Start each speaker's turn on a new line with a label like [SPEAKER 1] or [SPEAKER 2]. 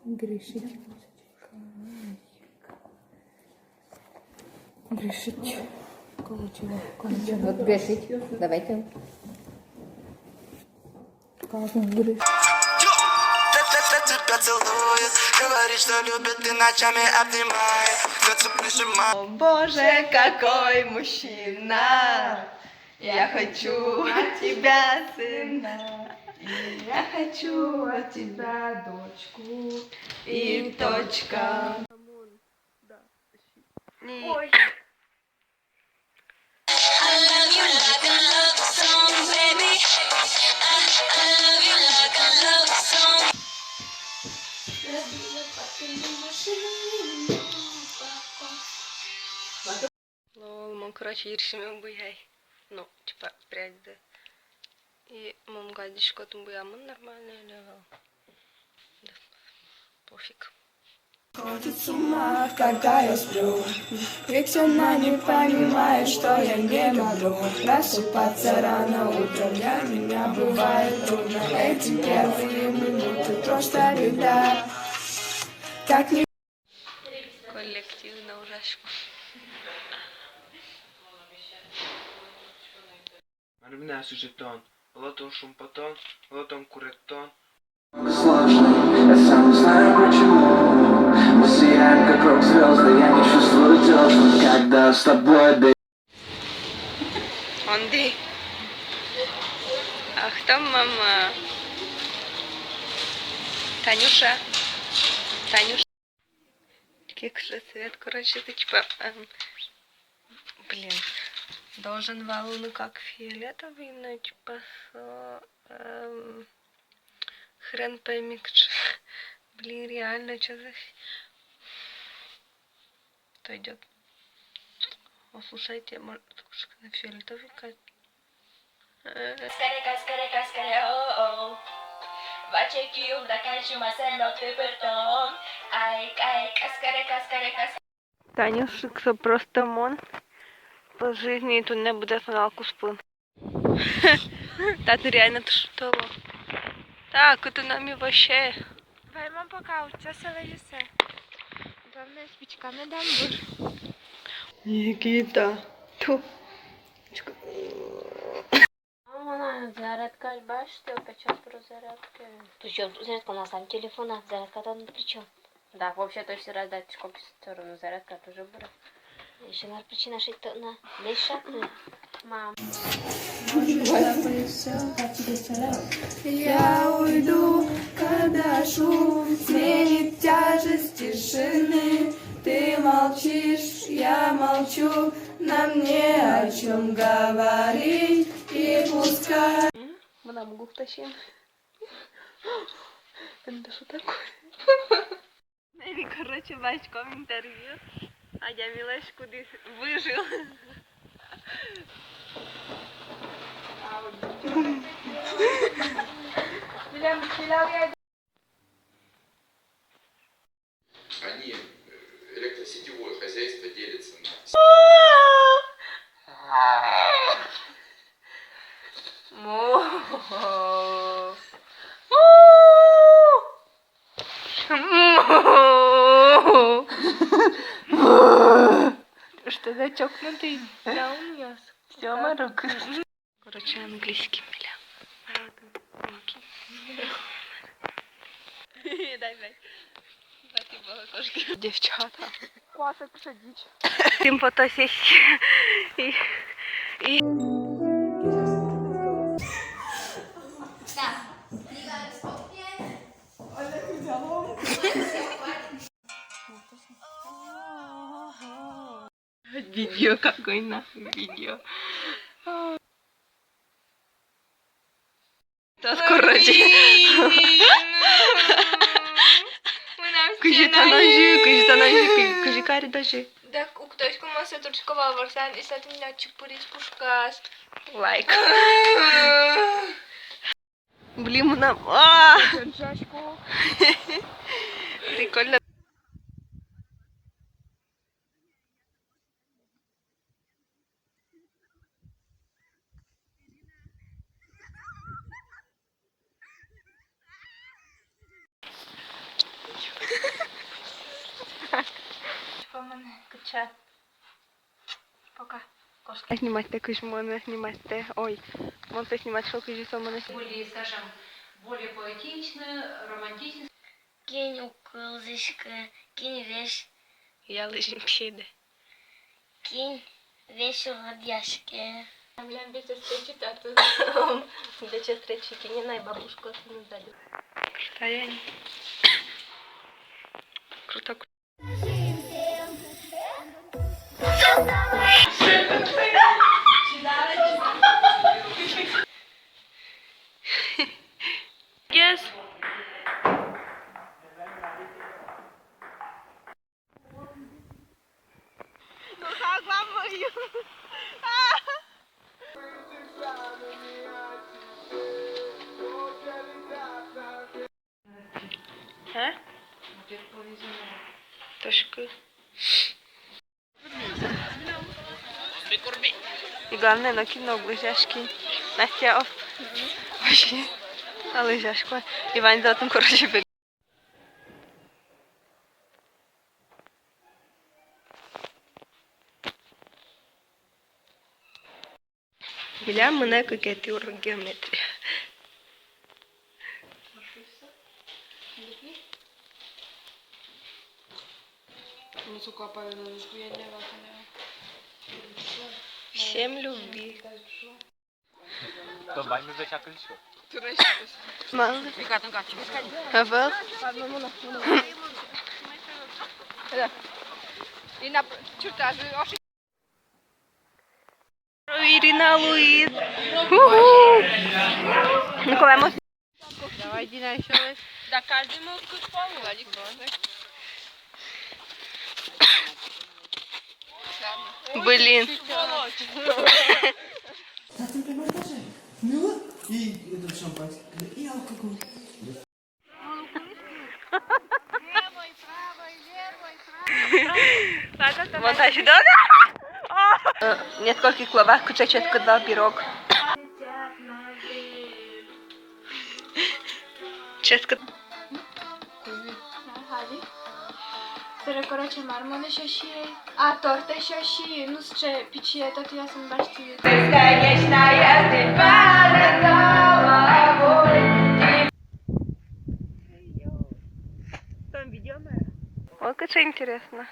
[SPEAKER 1] Грішить. Грішить. Колочила.
[SPEAKER 2] Вот грешить. Давайте.
[SPEAKER 1] Как грішить.
[SPEAKER 3] Тебя целует, говорит, что любит и ночами обнимает, сердце прижимает.
[SPEAKER 4] О, Боже, какой мужчина! Я хочу от тебя сына, и я хочу от тебя дочку, и точка. Ой.
[SPEAKER 5] Лол, мам, короче, иршими буяй. Ну, типа, прядь, да. И мам, гадишко, там буямын нормально или... Да, пофиг.
[SPEAKER 6] Сходит с ума, когда я сплю. Ведь она не понимает, что я не могу просыпаться рано утром. Для меня бывает трудно. Эти первые минуты просто беда. Как не
[SPEAKER 5] Коллективно ужасно.
[SPEAKER 7] Марвина сюжетон, лотом шумпотон, лотом куреттон.
[SPEAKER 8] Сложный, я сам не знаю почему. Мы сияем как рок-звезды, я не чувствую звезд, когда с тобой, да.
[SPEAKER 5] Андрей. Ах, там мама. Танюша. Танюша. Кекши цвет, короче, это типа... блин. Должен волны как фиолетовый, но типа... хрен пойми, блин, реально, что за... Что идет? О, слушайте, может, на фиолетовый кать. Танюшка просто мон. По жизни тут не буде фіналку спин. Та ти реально ти що? Так, это нами вообще.
[SPEAKER 4] Вельма пока, це селеюся. Главное, спичками дам бур.
[SPEAKER 5] Никита. Ту.
[SPEAKER 9] Вона зарядка, бачите, печать про зарядки. Причем зарядка у нас там телефона, зарядка там при чем?
[SPEAKER 5] Да, вообще-то все раздать сколько сторону зарядка тоже будет.
[SPEAKER 9] Ще на причина, що то на більше. Мам.
[SPEAKER 6] я уйду, когда шум сменит тяжесть тишины. Ты молчишь, я молчу, нам не о чем говорить. И пускай
[SPEAKER 5] Мы могу втащим. Это что такое? Или, короче, батьком интервью. А я Милаш кудись выжил.
[SPEAKER 10] Они, электросетевое хозяйство, делятся на...
[SPEAKER 5] Что за чокнутый? Да, у меня. Сёма руку. Короче, английский, бля. Дай. Девчата.
[SPEAKER 4] Класик сидіть.
[SPEAKER 5] Тим фотосессии. Видео какой нахуй видео. Та короче. Кажи та ножи, кажи карі даже.
[SPEAKER 4] Так, у хтось комусь отручкував Варсан і сад мене чепурить пушкас.
[SPEAKER 5] Лайк. Блин, нам. Прикольно.
[SPEAKER 9] Че? Пока. Кошки.
[SPEAKER 5] Знімати також можна, знімати. Ой, можна знімати, що кажу, що мене.
[SPEAKER 9] Более, скажем, более поэтичную, романтичную. Кинь уколзичка, кинь вещь.
[SPEAKER 5] Я лише піде.
[SPEAKER 9] Кинь вещь в ящике.
[SPEAKER 5] Я більше читати. Де час речі кініна і бабушку не дадуть. Стояння. Круто. Yes. А? Трошки. И главное накинул лыжашки. Настя оф. Вообще. На лыжашку. И Ваня за там, короче, бегает. Біля мене какая-то урок геометрии. Всем любви. Мало. А вот. Ирина Луис. Ну, куда мы? Давай, Дина, еще раз. Да, каждый мог к полу, Владик. Блин.
[SPEAKER 3] И этот шампанское, и алкоголь.
[SPEAKER 5] Монтаж, да? Несколько клавах, кучачетка, два пирог. Ческа.
[SPEAKER 4] Teraz короче мармони ще а торти ще ну ще пече, то я сам бачу.
[SPEAKER 5] Там видео, Ой, как интересно.